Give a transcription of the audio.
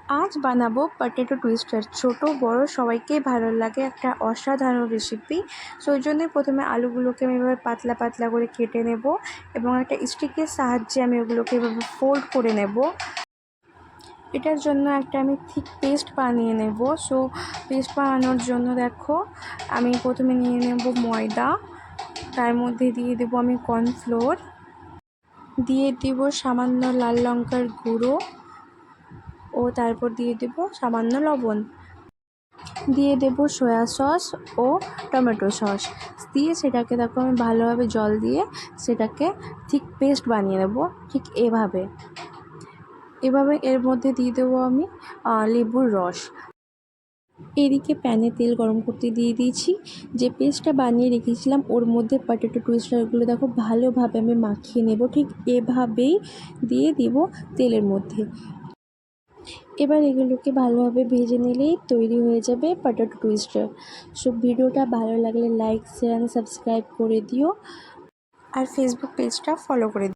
আজ বানাবো potato twister. ছোট বড় সবাইকেই ভালো লাগে, একটা অসাধারণ রেসিপি। সো ওই জন্যই প্রথমে আলুগুলোকে আমি এভাবে পাতলা পাতলা করে কেটে নেব এবং একটা স্টিকের সাহায্যে আমি ওগুলোকে এভাবে ফোল্ড করে নেব। এটার জন্য একটা আমি থিক পেস্ট বানিয়ে নেব। সো পেস্ট বানানোর জন্য দেখো আমি প্রথমে নিয়ে নেব ময়দা, তার মধ্যে দিয়ে দেবো আমি কর্নফ্লোর, দিয়ে দেব সামান্য লাল লঙ্কার গুঁড়ো ও তারপর দিয়ে দেব সামান্য লবণ, দিয়ে দেব সয়া সস ও টমেটো সস, দিয়ে সেটাকে দেখো আমি ভালোভাবে জল দিয়ে সেটাকে ঠিক পেস্ট বানিয়ে নেব। ঠিক এভাবে এর মধ্যে দিয়ে দেবো আমি লেবুর রস। এদিকে প্যানে তেল গরম করতে দিয়ে দিয়েছি। যে পেস্টটা বানিয়ে রেখেছিলাম ওর মধ্যে পটেটো টুইস্টারগুলো দেখো ভালোভাবে আমি মাখিয়ে নেব। ঠিক এভাবেই দিয়ে দিব তেলের মধ্যে। এবার এগুলোকে ভালোভাবে ভেজে নিলেই তৈরি হয়ে যাবে পটেটো টুইস্টার। সো ভিডিওটা ভালো লাগলে লাইক শেয়ার সাবস্ক্রাইব করে দিও আর ফেসবুক পেজটা ফলো করে দিও।